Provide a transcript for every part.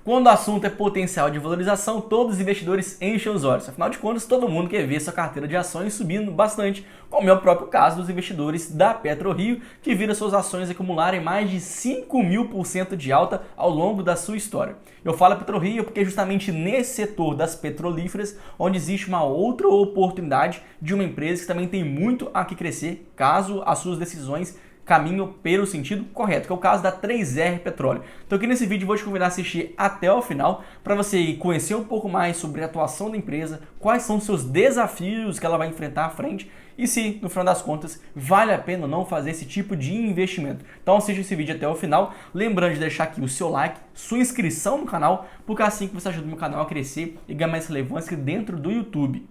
Quando o assunto é potencial de valorização, todos os investidores enchem os olhos. Afinal de contas, todo mundo quer ver sua carteira de ações subindo bastante, como é o próprio caso dos investidores da PetroRio, que viram suas ações acumularem mais de 5.000% de alta ao longo da sua história. Eu falo PetroRio porque é justamente nesse setor das petrolíferas onde existe uma outra oportunidade de uma empresa que também tem muito a que crescer, caso as suas decisões caminho pelo sentido correto, que é o caso da 3R Petróleo. Então aqui nesse vídeo eu vou te convidar a assistir até o final para você conhecer um pouco mais sobre a atuação da empresa, quais são os seus desafios que ela vai enfrentar à frente e se, no final das contas, vale a pena ou não fazer esse tipo de investimento. Então assista esse vídeo até o final, lembrando de deixar aqui o seu like, sua inscrição no canal, porque é assim que você ajuda o meu canal a crescer e ganhar mais relevância dentro do YouTube.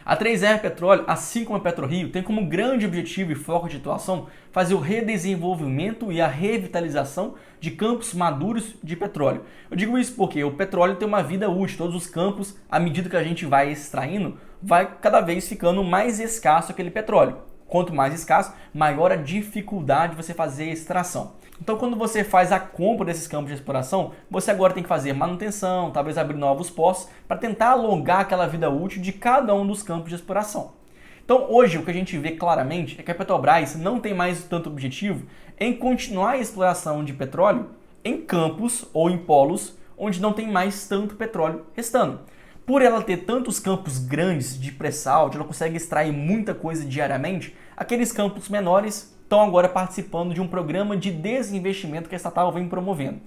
A 3R Petróleo, assim como a PetroRio, tem como grande objetivo e foco de atuação fazer o redesenvolvimento e a revitalização de campos maduros de petróleo. Eu digo isso porque o petróleo tem uma vida útil, todos os campos, à medida que a gente vai extraindo, vai cada vez ficando mais escasso aquele petróleo. Quanto mais escasso, maior a dificuldade de você fazer a extração. Então, quando você faz a compra desses campos de exploração, você agora tem que fazer manutenção, talvez abrir novos poços, para tentar alongar aquela vida útil de cada um dos campos de exploração. Então, hoje, o que a gente vê claramente é que a Petrobras não tem mais tanto objetivo em continuar a exploração de petróleo em campos ou em polos onde não tem mais tanto petróleo restando. Por ela ter tantos campos grandes de pré-sal, onde ela consegue extrair muita coisa diariamente, aqueles campos menores estão agora participando de um programa de desinvestimento que a estatal vem promovendo.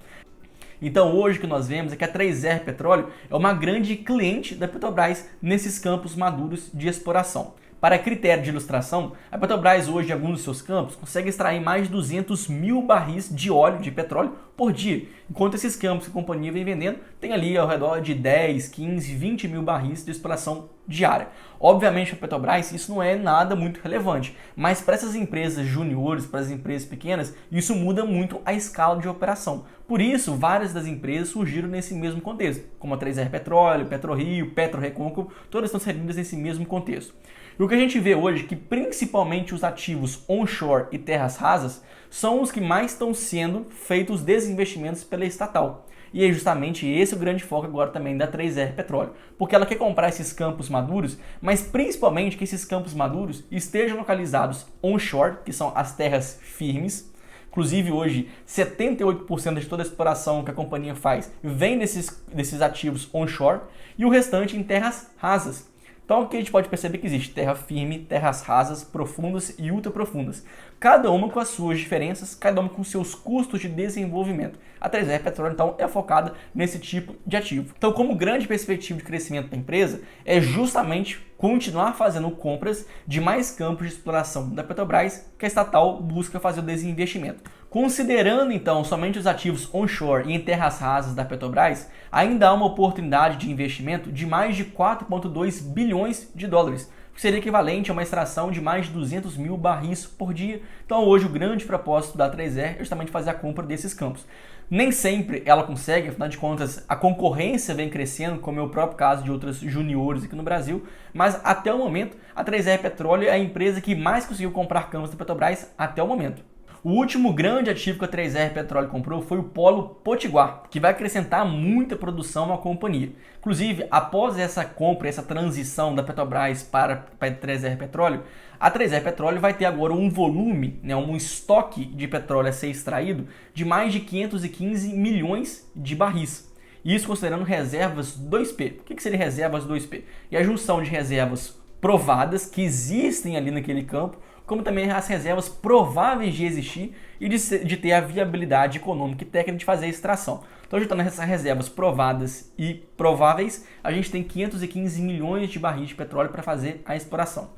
Então hoje o que nós vemos é que a 3R Petróleo é uma grande cliente da Petrobras nesses campos maduros de exploração. Para critério de ilustração, a Petrobras hoje em alguns dos seus campos consegue extrair mais de 200 mil barris de óleo de petróleo por dia, enquanto esses campos que a companhia vem vendendo tem ali ao redor de 10, 15, 20 mil barris de exploração diária. Obviamente para a Petrobras isso não é nada muito relevante, mas para essas empresas juniores, para as empresas pequenas, isso muda muito a escala de operação. Por isso, várias das empresas surgiram nesse mesmo contexto, como a 3R Petróleo, PetroRio, PetroRecôncavo, todas estão inseridas nesse mesmo contexto. E o que a gente vê hoje é que principalmente os ativos onshore e terras rasas são os que mais estão sendo feitos desinvestimentos pela estatal. E é justamente esse o grande foco agora também da 3R Petróleo, porque ela quer comprar esses campos maduros, mas principalmente que esses campos maduros estejam localizados onshore, que são as terras firmes. Inclusive hoje 78% de toda a exploração que a companhia faz vem desses ativos onshore e o restante em terras rasas. Então aqui a gente pode perceber que existe terra firme, terras rasas, profundas e ultraprofundas. Cada uma com as suas diferenças, cada uma com seus custos de desenvolvimento. A 3R Petróleo então é focada nesse tipo de ativo. Então como grande perspectiva de crescimento da empresa é justamente continuar fazendo compras de mais campos de exploração da Petrobras que a estatal busca fazer o desinvestimento. Considerando então somente os ativos onshore e em terras rasas da Petrobras, ainda há uma oportunidade de investimento de mais de 4,2 bilhões de dólares, que seria equivalente a uma extração de mais de 200 mil barris por dia. Então hoje o grande propósito da 3R é justamente fazer a compra desses campos. Nem sempre ela consegue, afinal de contas a concorrência vem crescendo, como é o próprio caso de outras juniores aqui no Brasil, mas até o momento a 3R Petróleo é a empresa que mais conseguiu comprar campos da Petrobras até o momento. O último grande ativo que a 3R Petróleo comprou foi o Polo Potiguar, que vai acrescentar muita produção à companhia. Inclusive, após essa compra, essa transição da Petrobras para a 3R Petróleo, a 3R Petróleo vai ter agora um volume, um estoque de petróleo a ser extraído de mais de 515 milhões de barris. Isso considerando reservas 2P. O que seria reservas 2P? É a junção de reservas provadas que existem ali naquele campo, como também as reservas prováveis de existir e de ter a viabilidade econômica e técnica de fazer a extração. Então, juntando essas reservas provadas e prováveis, a gente tem 515 milhões de barris de petróleo para fazer a exploração.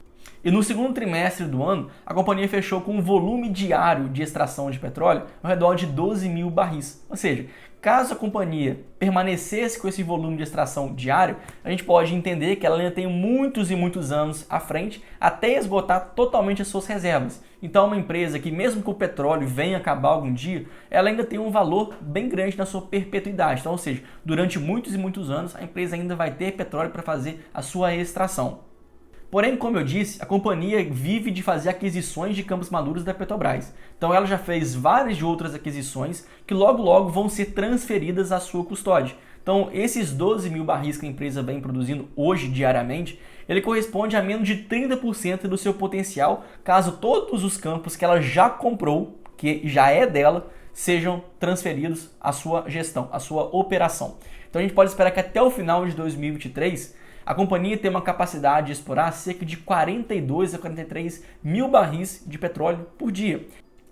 E no segundo trimestre do ano, a companhia fechou com um volume diário de extração de petróleo ao redor de 12 mil barris. Ou seja, caso a companhia permanecesse com esse volume de extração diário, a gente pode entender que ela ainda tem muitos e muitos anos à frente até esgotar totalmente as suas reservas. Então é uma empresa que mesmo que o petróleo venha acabar algum dia, ela ainda tem um valor bem grande na sua perpetuidade. Então, ou seja, durante muitos e muitos anos a empresa ainda vai ter petróleo para fazer a sua extração. Porém, como eu disse, a companhia vive de fazer aquisições de campos maduros da Petrobras. Então ela já fez várias de outras aquisições que logo logo vão ser transferidas à sua custódia. Então esses 12 mil barris que a empresa vem produzindo hoje diariamente, ele corresponde a menos de 30% do seu potencial, caso todos os campos que ela já comprou, que já é dela, sejam transferidos à sua gestão, à sua operação. Então a gente pode esperar que até o final de 2023 a companhia tem uma capacidade de explorar cerca de 42 a 43 mil barris de petróleo por dia.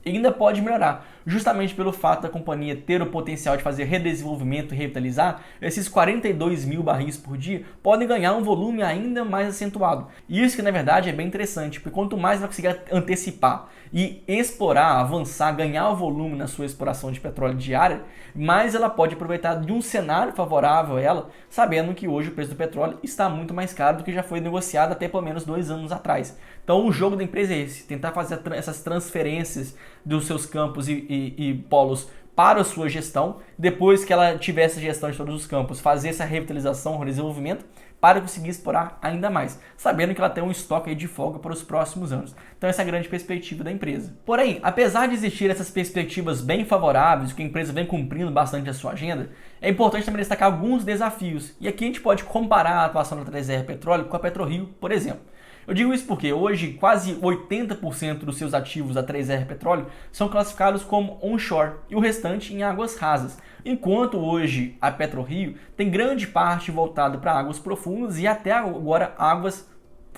E ainda pode melhorar, justamente pelo fato da companhia ter o potencial de fazer redesenvolvimento e revitalizar, esses 42 mil barris por dia podem ganhar um volume ainda mais acentuado. E isso que na verdade é bem interessante, porque quanto mais ela conseguir antecipar e explorar, avançar, ganhar o volume na sua exploração de petróleo diária, mais ela pode aproveitar de um cenário favorável a ela, sabendo que hoje o preço do petróleo está muito mais caro do que já foi negociado até pelo menos 2 anos atrás. Então o jogo da empresa é esse, tentar fazer essas transferências dos seus campos e polos para a sua gestão, depois que ela tiver essa gestão de todos os campos, fazer essa revitalização, redesenvolvimento, para conseguir explorar ainda mais, sabendo que ela tem um estoque aí de folga para os próximos anos. Então essa é a grande perspectiva da empresa. Porém, apesar de existir essas perspectivas bem favoráveis, que a empresa vem cumprindo bastante a sua agenda, é importante também destacar alguns desafios. E aqui a gente pode comparar a atuação da 3R Petróleo com a PetroRio, por exemplo. Eu digo isso porque hoje quase 80% dos seus ativos da 3R Petróleo são classificados como onshore e o restante em águas rasas, enquanto hoje a PetroRio tem grande parte voltada para águas profundas e até agora águas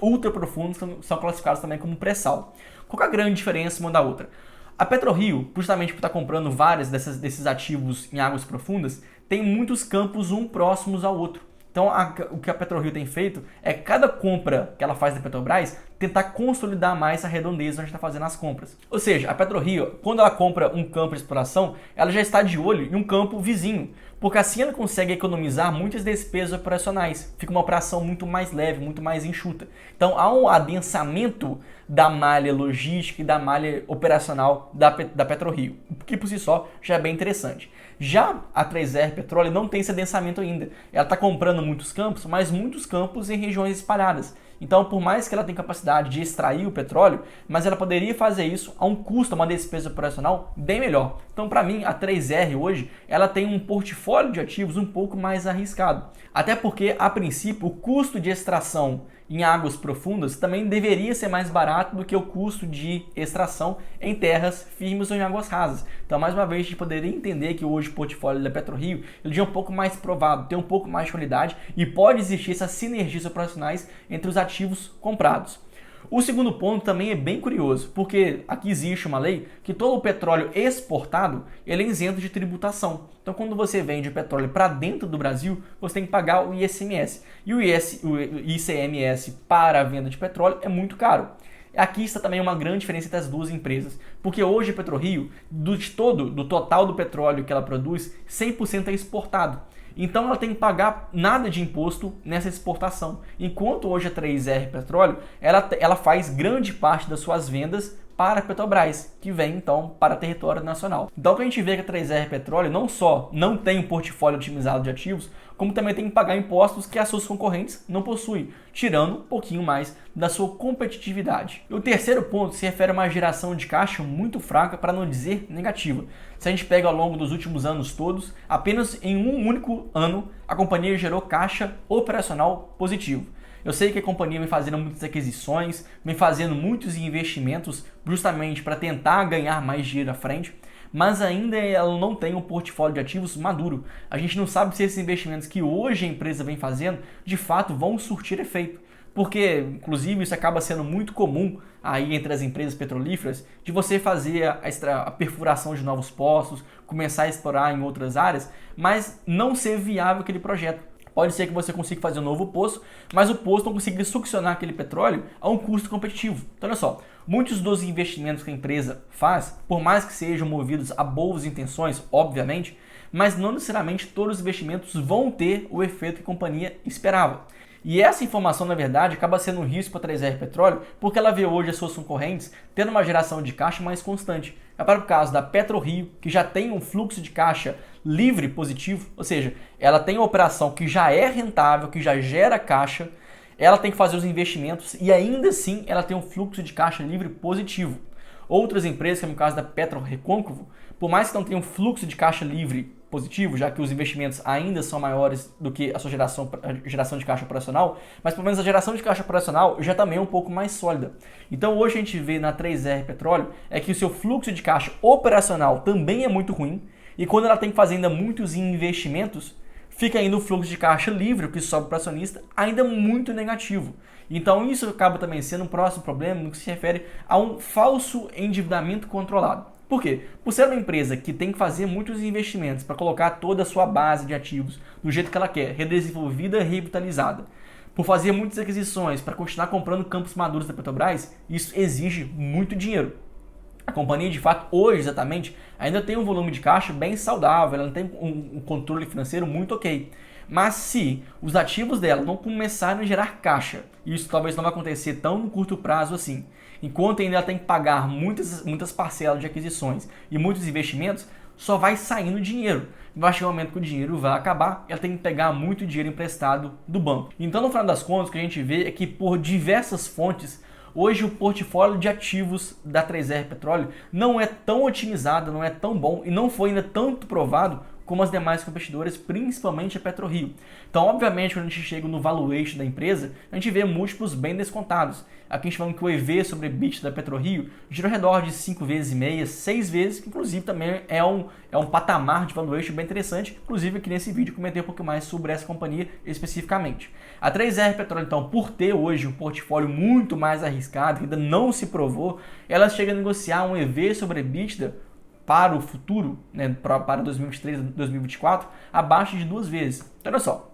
ultra profundas são classificadas também como pré-sal. Qual é a grande diferença uma da outra? A PetroRio, justamente por estar comprando vários desses ativos em águas profundas, tem muitos campos um próximos ao outro. Então, o que a PetroRio tem feito é cada compra que ela faz da Petrobras tentar consolidar mais essa redondeza onde está fazendo as compras. Ou seja, a PetroRio, quando ela compra um campo de exploração, ela já está de olho em um campo vizinho, porque assim ela consegue economizar muitas despesas operacionais. Fica uma operação muito mais leve, muito mais enxuta. Então, há um adensamento da malha logística e da malha operacional da PetroRio, que por si só já é bem interessante. Já a 3R Petróleo não tem esse adensamento ainda. Ela está comprando muitos campos, mas muitos campos em regiões espalhadas. Então, por mais que ela tenha capacidade de extrair o petróleo, mas ela poderia fazer isso a um custo, uma despesa operacional bem melhor. Então, para mim, a 3R hoje, ela tem um portfólio de ativos um pouco mais arriscado. Até porque, a princípio, o custo de extração em águas profundas também deveria ser mais barato do que o custo de extração em terras firmes ou em águas rasas. Então, mais uma vez, a gente poderia entender que hoje o portfólio da PetroRio ele é um pouco mais provado, tem um pouco mais de qualidade e pode existir essas sinergias operacionais entre os ativos comprados. O segundo ponto também é bem curioso, porque aqui existe uma lei que todo o petróleo exportado ele é isento de tributação. Então, quando você vende petróleo para dentro do Brasil, você tem que pagar o ICMS. E o ICMS para a venda de petróleo é muito caro. Aqui está também uma grande diferença entre as duas empresas, porque hoje a PetroRio, do total do petróleo que ela produz, 100% é exportado. Então ela tem que pagar nada de imposto nessa exportação. Enquanto hoje a 3R Petróleo, ela faz grande parte das suas vendas para a Petrobras, que vem então para o território nacional. Então o que a gente vê que a 3R Petróleo não só não tem um portfólio otimizado de ativos, como também tem que pagar impostos que as suas concorrentes não possuem, tirando um pouquinho mais da sua competitividade. E o terceiro ponto se refere a uma geração de caixa muito fraca, para não dizer negativa. Se a gente pega ao longo dos últimos anos todos, apenas em um único ano a companhia gerou caixa operacional positivo. Eu sei que a companhia vem fazendo muitas aquisições, vem fazendo muitos investimentos justamente para tentar ganhar mais dinheiro à frente, mas ainda ela não tem um portfólio de ativos maduro. A gente não sabe se esses investimentos que hoje a empresa vem fazendo, de fato vão surtir efeito. Porque, inclusive, isso acaba sendo muito comum aí entre as empresas petrolíferas, de você fazer a perfuração de novos poços, começar a explorar em outras áreas, mas não ser viável aquele projeto. Pode ser que você consiga fazer um novo poço, mas o poço não consiga succionar aquele petróleo a um custo competitivo. Então, olha só, muitos dos investimentos que a empresa faz, por mais que sejam movidos a boas intenções, obviamente, mas não necessariamente todos os investimentos vão ter o efeito que a companhia esperava. E essa informação, na verdade, acaba sendo um risco para a 3R Petróleo, porque ela vê hoje as suas concorrentes tendo uma geração de caixa mais constante. É para o caso da PetroRio, que já tem um fluxo de caixa livre positivo, ou seja, ela tem uma operação que já é rentável, que já gera caixa, ela tem que fazer os investimentos e ainda assim ela tem um fluxo de caixa livre positivo. Outras empresas, como é o caso da PetroRecôncavo, por mais que não tenham um fluxo de caixa livre positivo, já que os investimentos ainda são maiores do que a sua geração de caixa operacional, mas pelo menos a geração de caixa operacional já também é um pouco mais sólida. Então hoje a gente vê na 3R Petróleo é que o seu fluxo de caixa operacional também é muito ruim, e quando ela tem que fazer ainda muitos investimentos, fica ainda o fluxo de caixa livre, o que sobe para o acionista, ainda muito negativo. Então isso acaba também sendo um próximo problema no que se refere a um falso endividamento controlado. Por quê? Por ser uma empresa que tem que fazer muitos investimentos para colocar toda a sua base de ativos do jeito que ela quer, redesenvolvida e revitalizada, por fazer muitas aquisições para continuar comprando campos maduros da Petrobras, isso exige muito dinheiro. A companhia, de fato, hoje exatamente, ainda tem um volume de caixa bem saudável, ela tem um controle financeiro muito ok. Mas se os ativos dela não começarem a gerar caixa, isso talvez não vai acontecer tão no curto prazo assim, enquanto ainda ela tem que pagar muitas parcelas de aquisições e muitos investimentos, só vai saindo dinheiro. Vai chegar um momento que o dinheiro vai acabar, ela tem que pegar muito dinheiro emprestado do banco. Então, no final das contas, o que a gente vê é que por diversas fontes, hoje o portfólio de ativos da 3R Petróleo não é tão otimizado, não é tão bom e não foi ainda tanto provado como as demais competidoras, principalmente a PetroRio. Então, obviamente, quando a gente chega no valuation da empresa, a gente vê múltiplos bem descontados. Aqui a gente fala que o EV sobre EBITDA da PetroRio gira ao redor de 5,5 vezes, 6 vezes, que inclusive também é um patamar de valuation bem interessante. Inclusive aqui nesse vídeo eu comentei um pouco mais sobre essa companhia especificamente. A 3R Petróleo, então, por ter hoje um portfólio muito mais arriscado, que ainda não se provou, ela chega a negociar um EV sobre EBITDA para o futuro, né, para 2023 e 2024, abaixo de 2 vezes. Então, olha só,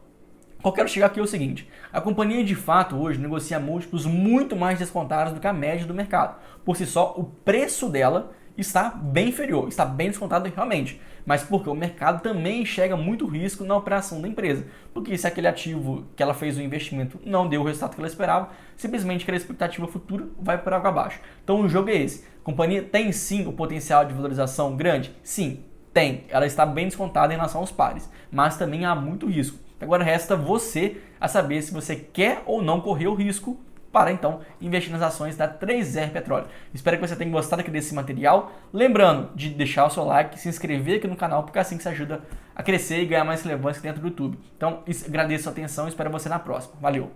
o que eu quero chegar aqui é o seguinte: a companhia de fato hoje negocia múltiplos muito mais descontados do que a média do mercado. Por si só, o preço dela está bem inferior, está bem descontado realmente. Mas porque o mercado também enxerga muito risco na operação da empresa. Porque se aquele ativo que ela fez o investimento não deu o resultado que ela esperava, simplesmente aquela expectativa futura vai por água abaixo. Então o jogo é esse. A companhia tem sim o potencial de valorização grande? Sim, tem. Ela está bem descontada em relação aos pares, mas também há muito risco. Agora resta você a saber se você quer ou não correr o risco para então investir nas ações da 3R Petróleo. Espero que você tenha gostado aqui desse material. Lembrando de deixar o seu like, se inscrever aqui no canal, porque assim que você ajuda a crescer e ganhar mais relevância dentro do YouTube. Então, agradeço a sua atenção e espero você na próxima. Valeu!